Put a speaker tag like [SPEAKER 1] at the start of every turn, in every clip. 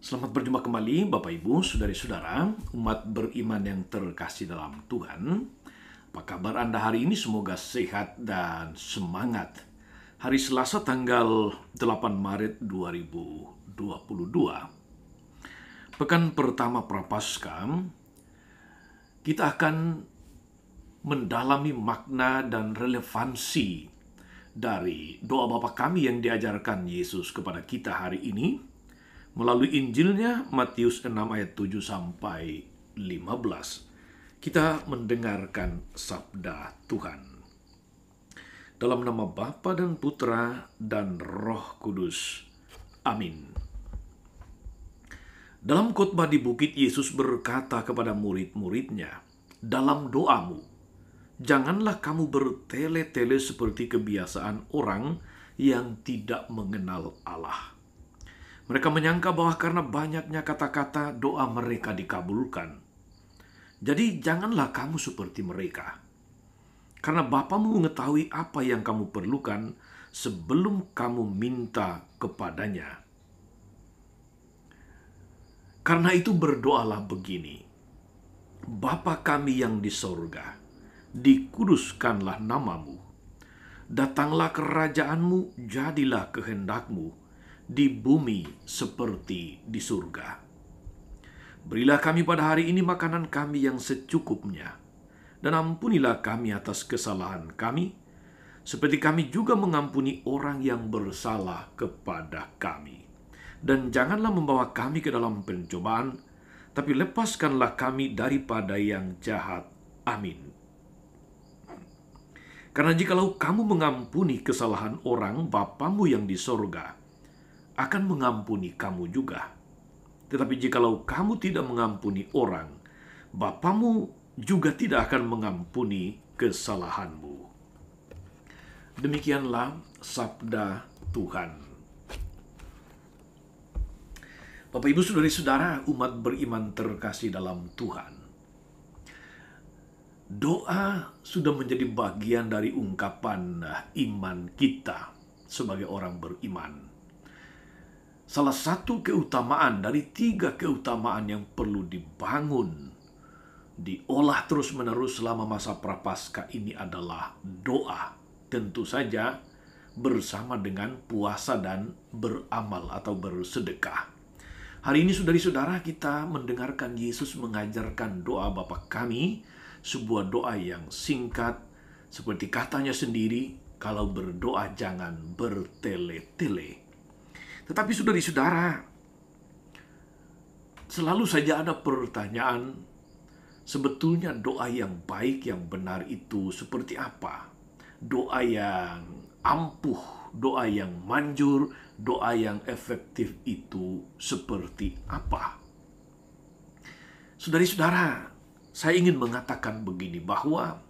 [SPEAKER 1] Selamat berjumpa kembali Bapak Ibu, Saudari-saudara, umat beriman yang terkasih dalam Tuhan. Apa kabar Anda hari ini? Semoga sehat dan semangat. Hari Selasa tanggal 8 Maret 2022. Pekan pertama Prapaskah, kita akan mendalami makna dan relevansi dari doa Bapa kami yang diajarkan Yesus kepada kita hari ini melalui Injilnya Matius 6 ayat 7 sampai 15. Kita mendengarkan sabda Tuhan. Dalam nama Bapa dan Putra dan Roh Kudus. Amin. Dalam khotbah di bukit, Yesus berkata kepada murid-muridnya, "Dalam doamu, janganlah kamu bertele-tele seperti kebiasaan orang yang tidak mengenal Allah. Mereka menyangka bahwa karena banyaknya kata-kata doa mereka dikabulkan. Jadi janganlah kamu seperti mereka. Karena Bapamu mengetahui apa yang kamu perlukan sebelum kamu minta kepadanya. Karena itu berdoalah begini, Bapa kami yang di sorga, dikuduskanlah namamu. Datanglah kerajaanmu, jadilah kehendakmu, di bumi seperti di surga. Berilah kami pada hari ini makanan kami yang secukupnya, dan ampunilah kami atas kesalahan kami, seperti kami juga mengampuni orang yang bersalah kepada kami. Dan janganlah membawa kami ke dalam pencobaan, tapi lepaskanlah kami daripada yang jahat. Amin. Karena jikalau kamu mengampuni kesalahan orang, Bapamu yang di sorga akan mengampuni kamu juga. Tetapi jikalau kamu tidak mengampuni orang, Bapamu juga tidak akan mengampuni kesalahanmu." Demikianlah sabda Tuhan. Bapak Ibu Saudari-saudara, umat beriman terkasih dalam Tuhan. Doa sudah menjadi bagian dari ungkapan iman kita sebagai orang beriman. Salah satu keutamaan dari 3 keutamaan yang perlu dibangun, diolah terus-menerus selama masa Prapaskah ini adalah doa. Tentu saja bersama dengan puasa dan beramal atau bersedekah. Hari ini saudari-saudara, kita mendengarkan Yesus mengajarkan doa Bapa kami, sebuah doa yang singkat, seperti katanya sendiri, kalau berdoa jangan bertele-tele. Tetapi saudari-saudara, selalu saja ada pertanyaan, sebetulnya doa yang baik, yang benar itu seperti apa? Doa yang ampuh, doa yang manjur, doa yang efektif itu seperti apa? Saudari-saudara, saya ingin mengatakan begini, bahwa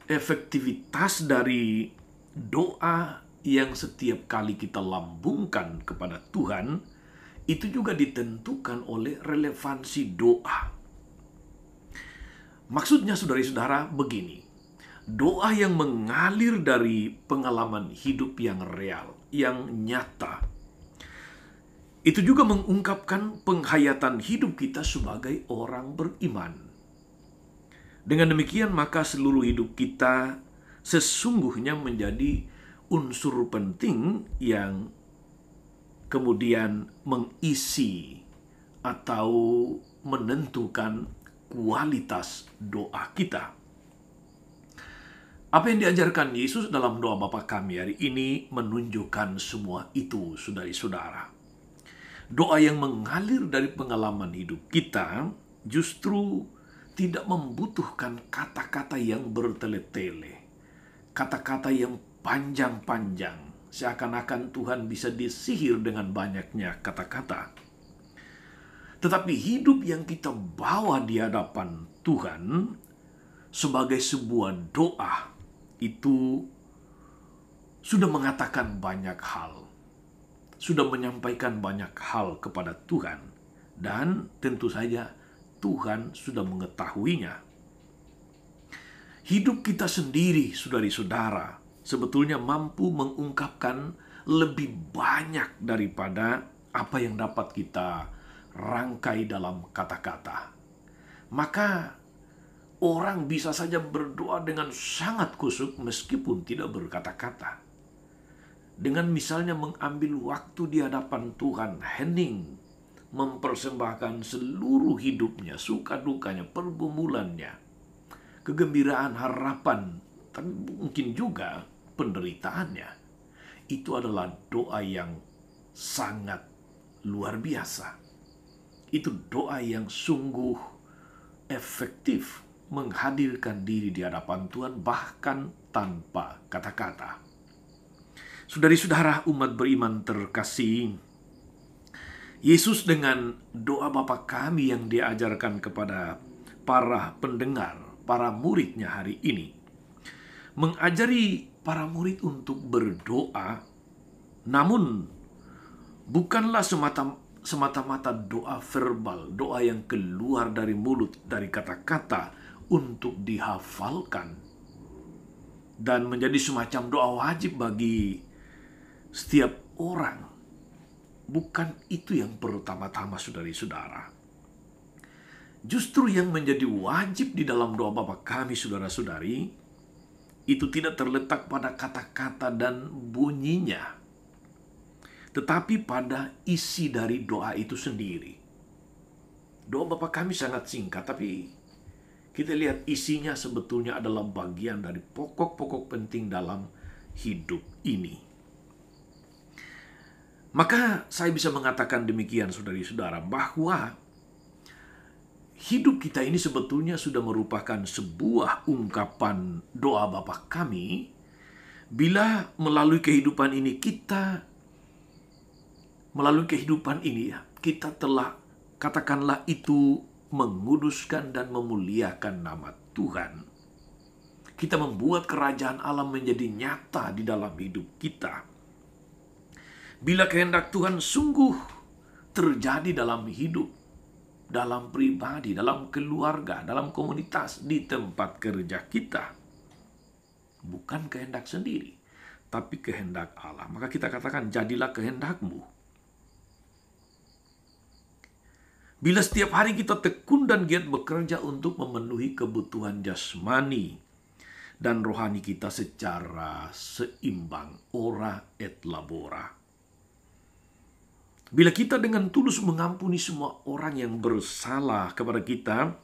[SPEAKER 1] efektivitas dari doa yang setiap kali kita lambungkan kepada Tuhan, itu juga ditentukan oleh relevansi doa. Maksudnya saudari-saudara begini, doa yang mengalir dari pengalaman hidup yang real, yang nyata, itu juga mengungkapkan penghayatan hidup kita sebagai orang beriman. Dengan demikian maka seluruh hidup kita sesungguhnya menjadi unsur penting yang kemudian mengisi atau menentukan kualitas doa kita. Apa yang diajarkan Yesus dalam doa Bapa kami hari ini menunjukkan semua itu, saudari-saudara. Doa yang mengalir dari pengalaman hidup kita justru tidak membutuhkan kata-kata yang bertele-tele, kata-kata yang panjang-panjang, seakan-akan Tuhan bisa disihir dengan banyaknya kata-kata. Tetapi hidup yang kita bawa di hadapan Tuhan sebagai sebuah doa itu sudah mengatakan banyak hal, sudah menyampaikan banyak hal kepada Tuhan, dan tentu saja Tuhan sudah mengetahuinya. Hidup kita sendiri, saudari-saudara, sebetulnya mampu mengungkapkan lebih banyak daripada apa yang dapat kita rangkai dalam kata-kata. Maka orang bisa saja berdoa dengan sangat khusyuk meskipun tidak berkata-kata. Dengan misalnya mengambil waktu di hadapan Tuhan, hening, mempersembahkan seluruh hidupnya, suka dukanya, pergumulannya, kegembiraan, harapan, tapi mungkin juga penderitaannya. Itu adalah doa yang sangat luar biasa. Itu doa yang sungguh efektif menghadirkan diri di hadapan Tuhan bahkan tanpa kata-kata. Saudari-saudara umat beriman terkasih, Yesus dengan doa Bapa kami yang diajarkan kepada para pendengar, para muridnya hari ini, mengajari para murid untuk berdoa, namun bukanlah semata-mata doa verbal, doa yang keluar dari mulut, dari kata-kata untuk dihafalkan dan menjadi semacam doa wajib bagi setiap orang. Bukan itu yang pertama-tama, saudari-saudara. Justru yang menjadi wajib di dalam doa Bapa kami, saudara-saudari, itu tidak terletak pada kata-kata dan bunyinya, tetapi pada isi dari doa itu sendiri. Doa Bapa kami sangat singkat, tapi kita lihat isinya sebetulnya adalah bagian dari pokok-pokok penting dalam hidup ini. Maka saya bisa mengatakan demikian, saudari-saudara, bahwa hidup kita ini sebetulnya sudah merupakan sebuah ungkapan doa Bapa kami bila melalui kehidupan ini kita telah, katakanlah itu, menguduskan dan memuliakan nama Tuhan. Kita membuat kerajaan Allah menjadi nyata di dalam hidup kita. Bila kehendak Tuhan sungguh terjadi dalam hidup, dalam pribadi, dalam keluarga, dalam komunitas, di tempat kerja kita, bukan kehendak sendiri, tapi kehendak Allah, maka kita katakan, jadilah kehendak-Mu. Bila setiap hari kita tekun dan giat bekerja untuk memenuhi kebutuhan jasmani dan rohani kita secara seimbang, ora et labora. Bila kita dengan tulus mengampuni semua orang yang bersalah kepada kita,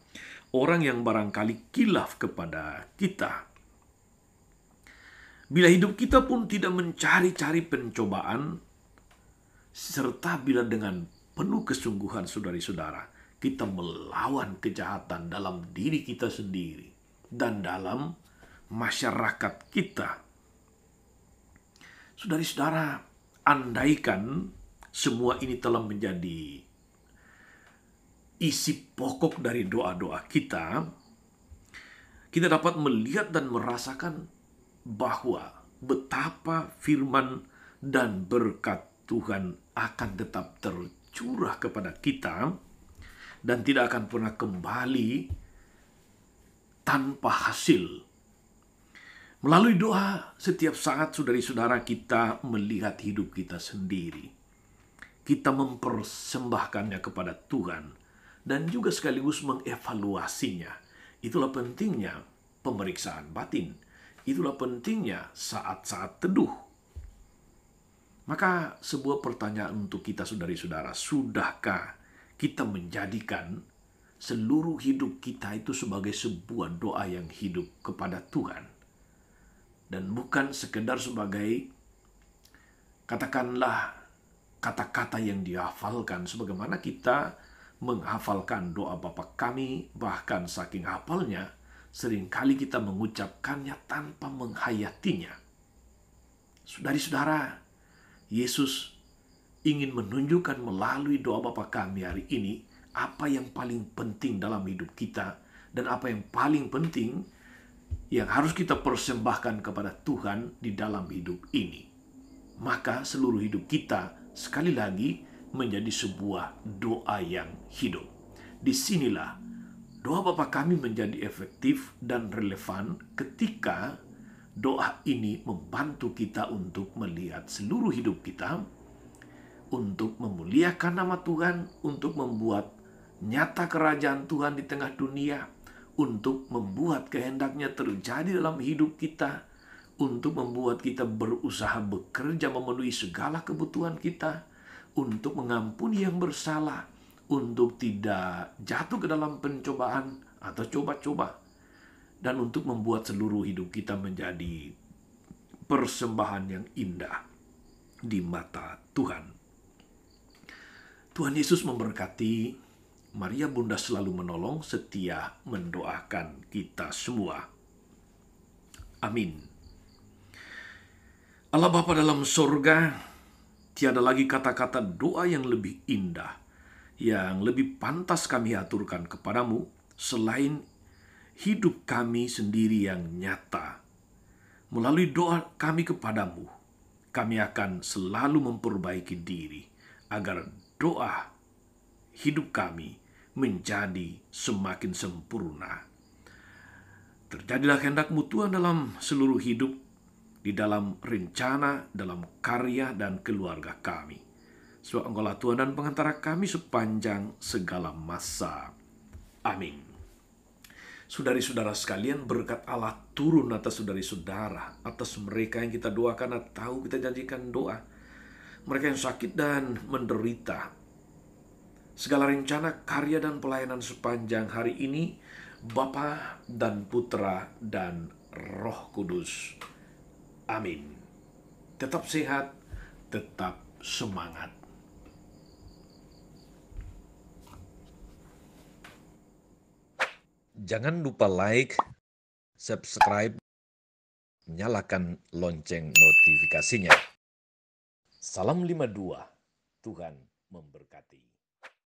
[SPEAKER 1] orang yang barangkali kilaf kepada kita. Bila hidup kita pun tidak mencari-cari pencobaan, serta bila dengan penuh kesungguhan, saudari-saudara, kita melawan kejahatan dalam diri kita sendiri dan dalam masyarakat kita. Saudari-saudara, andaikan semua ini telah menjadi isi pokok dari doa-doa kita, kita dapat melihat dan merasakan bahwa betapa firman dan berkat Tuhan akan tetap tercurah kepada kita dan tidak akan pernah kembali tanpa hasil. Melalui doa setiap saat, saudari-saudara, kita melihat hidup kita sendiri. Kita mempersembahkannya kepada Tuhan dan juga sekaligus mengevaluasinya. Itulah pentingnya pemeriksaan batin. Itulah pentingnya saat-saat teduh. Maka sebuah pertanyaan untuk kita, saudari-saudara, sudahkah kita menjadikan seluruh hidup kita itu sebagai sebuah doa yang hidup kepada Tuhan? Dan bukan sekedar sebagai, katakanlah, kata-kata yang dihafalkan, sebagaimana kita menghafalkan doa Bapa kami, bahkan saking hafalnya, seringkali kita mengucapkannya tanpa menghayatinya. Saudari-saudara, Yesus ingin menunjukkan melalui doa Bapa kami hari ini, apa yang paling penting dalam hidup kita, dan apa yang paling penting yang harus kita persembahkan kepada Tuhan di dalam hidup ini. Maka seluruh hidup kita sekali lagi menjadi sebuah doa yang hidup. Disinilah doa Bapa kami menjadi efektif dan relevan ketika doa ini membantu kita untuk melihat seluruh hidup kita, untuk memuliakan nama Tuhan, untuk membuat nyata kerajaan Tuhan di tengah dunia, untuk membuat kehendaknya terjadi dalam hidup kita, untuk membuat kita berusaha bekerja memenuhi segala kebutuhan kita, untuk mengampuni yang bersalah, untuk tidak jatuh ke dalam pencobaan atau coba-coba, dan untuk membuat seluruh hidup kita menjadi persembahan yang indah di mata Tuhan. Tuhan Yesus memberkati. Maria Bunda selalu menolong, setia mendoakan kita semua. Amin. Allah Bapa dalam sorga, tiada lagi kata-kata doa yang lebih indah, yang lebih pantas kami aturkan kepadamu, selain hidup kami sendiri yang nyata. Melalui doa kami kepadamu, kami akan selalu memperbaiki diri, agar doa hidup kami menjadi semakin sempurna. Terjadilah kehendak-Mu Tuhan dalam seluruh hidup, di dalam rencana, dalam karya dan keluarga kami. Sebab Engkaulah Tuhan dan pengantara kami sepanjang segala masa. Amin. Saudari-saudara sekalian, berkat Allah turun atas saudari-saudara, atas mereka yang kita doakan atau kita janjikan doa, mereka yang sakit dan menderita. Segala rencana, karya, dan pelayanan sepanjang hari ini, Bapa dan Putra dan Roh Kudus. Amin. Tetap sehat, tetap semangat.
[SPEAKER 2] Jangan lupa like, subscribe, nyalakan lonceng notifikasinya. Salam 52, Tuhan memberkati.